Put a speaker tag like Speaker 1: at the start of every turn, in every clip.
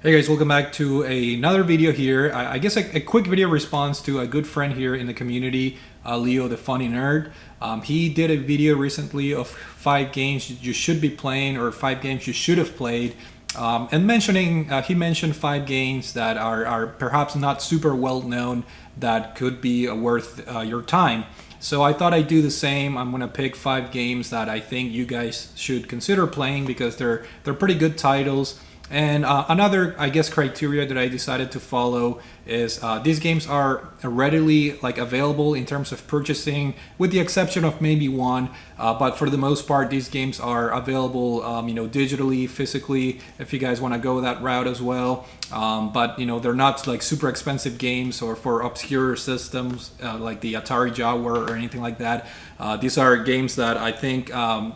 Speaker 1: Hey guys, welcome back to another video here. I guess a quick video response to a good friend here in the community, Leo the Funny Nerd. He did a video recently of 5 games you should be playing or 5 games you should have played. And he mentioned 5 games that are perhaps not super well known that could be worth your time. So I thought I'd do the same. I'm gonna pick 5 games that I think you guys should consider playing because they're pretty good titles. And another, I guess, criteria that I decided to follow is these games are readily available in terms of purchasing, with the exception of maybe one. But for the most part, these games are available, digitally, physically, if you guys want to go that route as well. But they're not like super expensive games or for obscure systems like the Atari Jaguar or anything like that. These are games that I think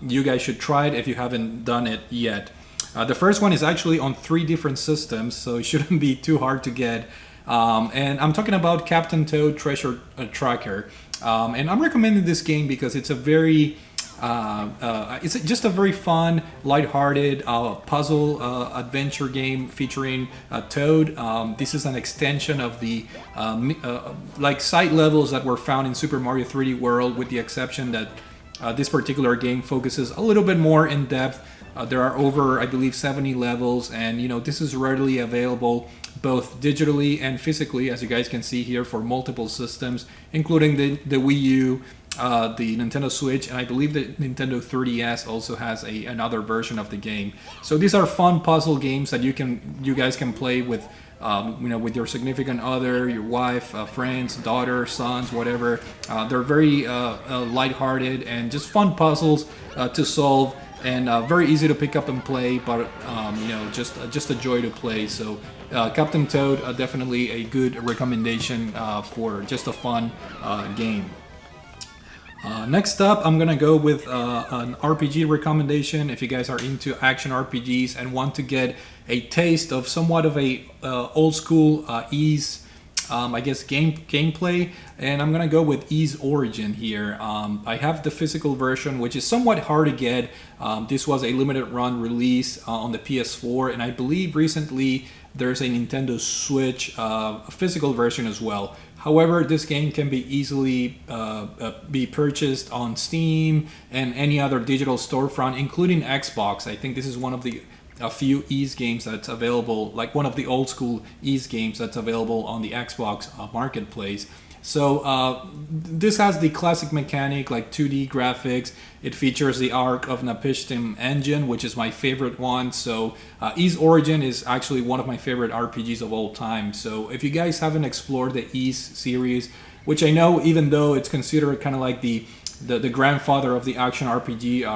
Speaker 1: you guys should try it if you haven't done it yet. The first one is actually on 3 different systems, so it shouldn't be too hard to get. And I'm talking about Captain Toad Treasure Tracker. And I'm recommending this game because it's just a very fun, lighthearted puzzle adventure game featuring Toad. This is an extension of the side levels that were found in Super Mario 3D World, with the exception that this particular game focuses a little bit more in depth. There are over, I believe, 70 levels, and this is readily available both digitally and physically, as you guys can see here, for multiple systems, including the Wii U, the Nintendo Switch, and I believe the Nintendo 3DS also has another version of the game. So these are fun puzzle games that you guys can play with with your significant other, your wife, friends, daughter, sons, whatever. They're very lighthearted and just fun puzzles to solve, and very easy to pick up and play, but just a joy to play. So Captain Toad, definitely a good recommendation for just a fun game. Next up, I'm gonna go with an RPG recommendation. If you guys are into action RPGs and want to get a taste of somewhat of a old school Ys, I guess gameplay, and I'm gonna go with Ys Origin here. I have the physical version, which is somewhat hard to get. This was a limited run release on the PS4, and I believe recently there's a Nintendo Switch physical version as well. However, this game can be easily be purchased on Steam and any other digital storefront, including Xbox. I think this is one of a few Ys games that's available, like one of the old school Ys games that's available on the Xbox marketplace. So this has the classic mechanic, like 2D graphics. It features the Ark of Napishtim engine, which is my favorite one. So Ys Origin is actually one of my favorite RPGs of all time. So if you guys haven't explored the Ys series, which I know, even though it's considered kind of like the grandfather of the action RPG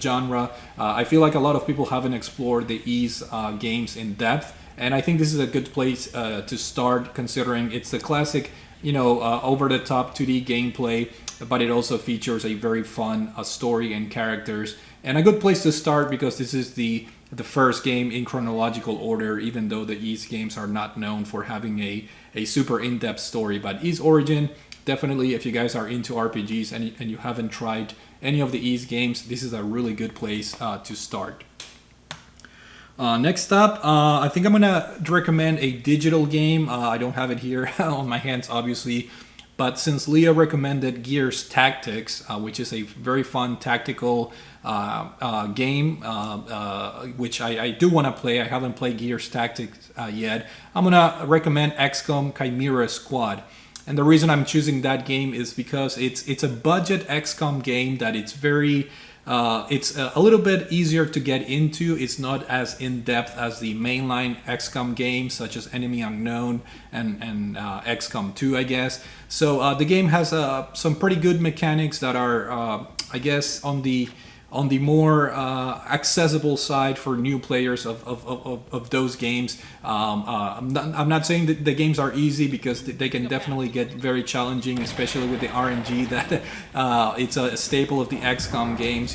Speaker 1: genre, I feel like a lot of people haven't explored the Ys games in depth, and I think this is a good place to start, considering it's the classic over-the-top 2D gameplay, but it also features a very fun story and characters, and a good place to start because this is the first game in chronological order, even though the Ys games are not known for having a super in-depth story. But Ys Origin, definitely, if you guys are into RPGs and you haven't tried any of the Ys games, this is a really good place to start. Next up, I think I'm gonna recommend a digital game. I don't have it here on my hands, obviously, but since Leah recommended Gears Tactics, which is a very fun tactical game, which I do want to play. I haven't played Gears Tactics yet. I'm gonna recommend Xcom Chimera Squad. And the reason I'm choosing that game is because it's a budget XCOM game that it's a little bit easier to get into. It's not as in-depth as the mainline XCOM games, such as Enemy Unknown and XCOM 2, I guess. So the game has some pretty good mechanics that are, I guess, on the more accessible side for new players of those games. I'm not saying that the games are easy, because they can definitely get very challenging, especially with the RNG that it's a staple of the XCOM games.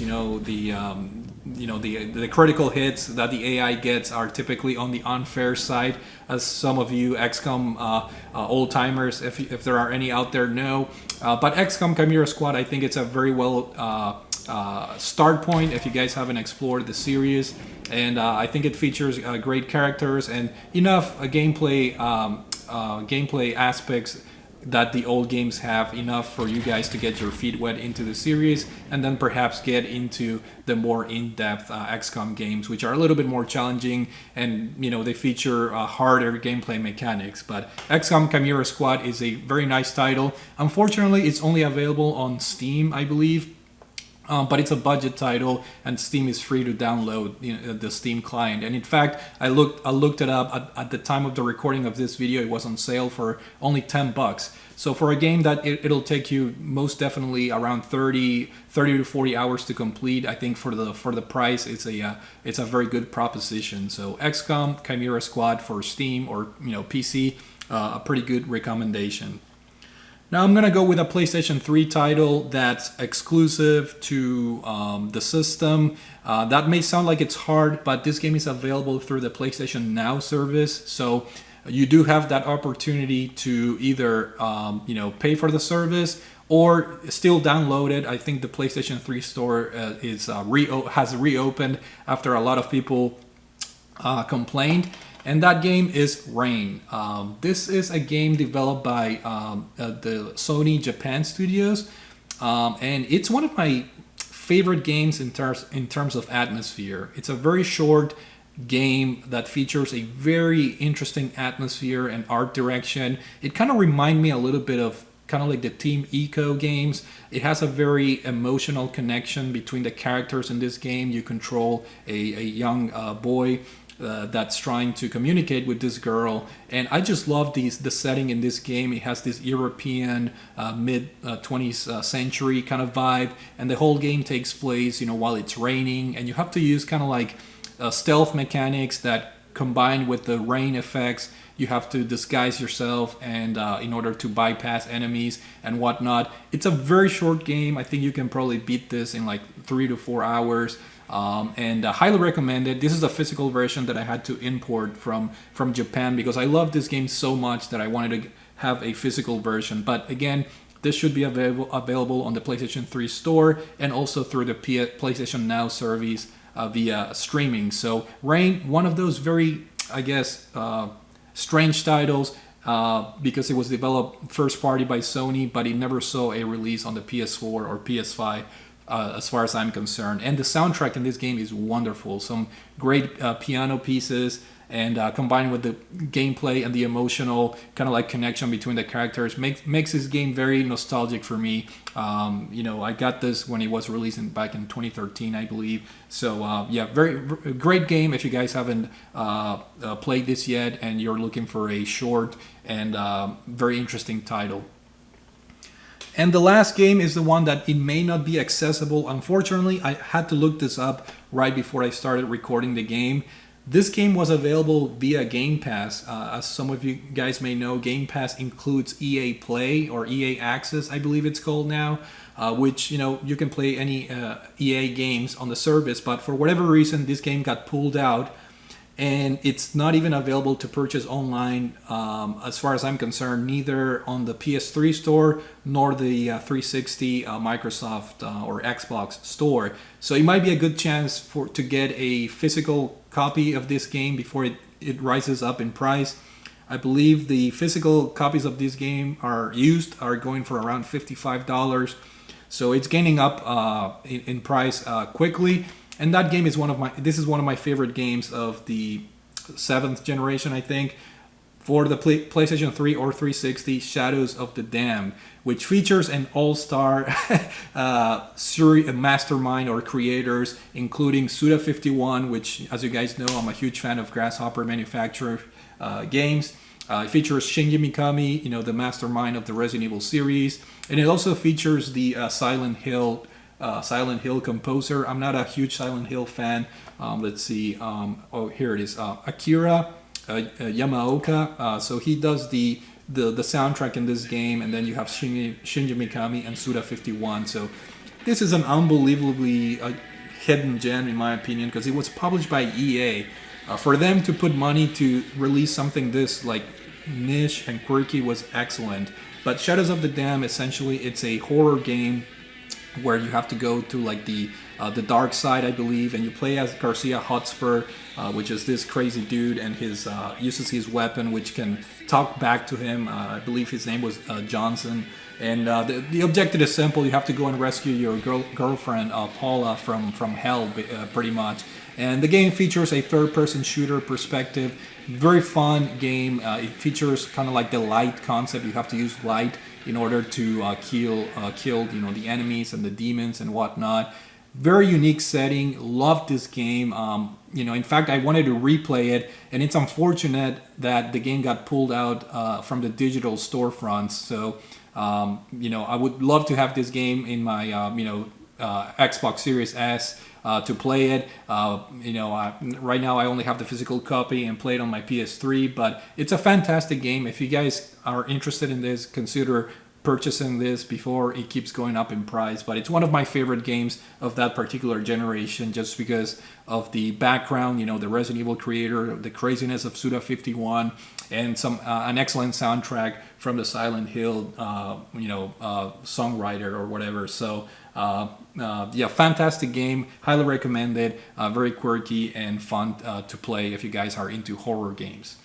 Speaker 1: The critical hits that the AI gets are typically on the unfair side, as some of you XCOM old timers, if there are any out there, know. But XCOM Chimera Squad, I think it's a very well start point if you guys haven't explored the series. And I think it features great characters and enough gameplay aspects that the old games have, enough for you guys to get your feet wet into the series, and then perhaps get into the more in-depth XCOM games, which are a little bit more challenging, and they feature harder gameplay mechanics. But XCOM Chimera Squad is a very nice title. Unfortunately, it's only available on Steam, I believe. But it's a budget title, and Steam is free to download the Steam client. And in fact, I looked it up at the time of the recording of this video. It was on sale for only $10. So for a game that it'll take you most definitely around 30 to 40 hours to complete, I think for the price, it's a very good proposition. So XCOM Chimera Squad for Steam or PC, a pretty good recommendation. Now I'm going to go with a PlayStation 3 title that's exclusive to the system. That may sound like it's hard, but this game is available through the PlayStation Now service. So you do have that opportunity to either pay for the service or still download it. I think the PlayStation 3 store has reopened after a lot of people complained. And that game is Rain. This is a game developed by the Sony Japan studios, and it's one of my favorite games in terms of atmosphere. It's a very short game that features a very interesting atmosphere and art direction. It kind of reminds me a little bit of like the Team Eco games. It has a very emotional connection between the characters in this game. You control a young boy that's trying to communicate with this girl, and I just love the setting in this game. It has this European mid 20th century kind of vibe, and the whole game takes place while it's raining, and you have to use kind of like stealth mechanics that combine with the rain effects. You have to disguise yourself and in order to bypass enemies and whatnot. It's a very short game. I think you can probably beat this in like 3 to 4 hours. And highly recommended. This is a physical version that I had to import from Japan because I love this game so much that I wanted to have a physical version. But again, this should be available on the PlayStation 3 store and also through the PlayStation Now service via streaming. So Rain, one of those very, I guess, strange titles because it was developed first party by Sony, but it never saw a release on the PS4 or PS5. As far as I'm concerned, and the soundtrack in this game is wonderful. Some great piano pieces, and combined with the gameplay and the emotional kind of like connection between the characters makes this game very nostalgic for me. I got this when it was released back in 2013, I believe. So very great game. If you guys haven't played this yet and you're looking for a short and very interesting title. And the last game is the one that it may not be accessible. Unfortunately, I had to look this up right before I started recording the game. This game was available via Game Pass. As some of you guys may know, Game Pass includes EA Play or EA Access, I believe it's called now, which, you can play any EA games on the service. But for whatever reason, this game got pulled out. And it's not even available to purchase online, as far as I'm concerned, neither on the PS3 store nor the 360 Microsoft or Xbox store. So it might be a good chance to get a physical copy of this game before it rises up in price. I believe the physical copies of this game are going for around $55. So it's gaining up in price quickly. And that game is one of my favorite games of the 7th generation, I think, for the PlayStation 3 or 360, Shadows of the Damned, which features an all-star mastermind or creators, including Suda51, which, as you guys know, I'm a huge fan of Grasshopper Manufacturer games. It features Shinji Mikami, the mastermind of the Resident Evil series, and it also features the Silent Hill composer. I'm not a huge Silent Hill fan. Let's see. Here it is. Akira Yamaoka. So he does the soundtrack in this game, and then you have Shinji Mikami and Suda51. So this is an unbelievably hidden gem, in my opinion, because it was published by EA. For them to put money to release something this like niche and quirky was excellent. But Shadows of the Damned, essentially, it's a horror game where you have to go to like the dark side, I believe, and you play as Garcia Hotspur, which is this crazy dude, and his uses his weapon, which can talk back to him. I believe his name was Johnson. And the objective is simple. You have to go and rescue your girlfriend, Paula, from hell, pretty much. And the game features a third-person shooter perspective. Very fun game. It features kind of like the light concept. You have to use light in order to kill the enemies and the demons and whatnot. Very unique setting. Loved this game. In fact, I wanted to replay it, and it's unfortunate that the game got pulled out from the digital storefronts. So, I would love to have this game in my, Xbox Series S to play it. Right now I only have the physical copy and play it on my PS3, but it's a fantastic game. If you guys are interested in this, consider purchasing this before it keeps going up in price. But it's one of my favorite games of that particular generation, just because of the background, the Resident Evil creator, the craziness of Suda 51, and an excellent soundtrack from the Silent Hill songwriter or whatever. So fantastic game, highly recommended, very quirky and fun to play if you guys are into horror games.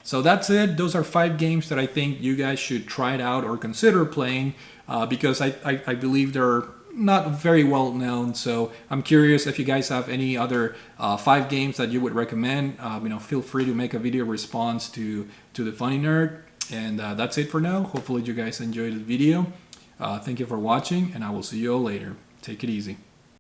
Speaker 1: So that's it. Those are 5 games that I think you guys should try it out or consider playing, because I believe they're not very well known. So I'm curious if you guys have any other 5 games that you would recommend. Feel free to make a video response to the Funny Nerd. And that's it for now. Hopefully you guys enjoyed the video. Thank you for watching, and I will see you all later. Take it easy.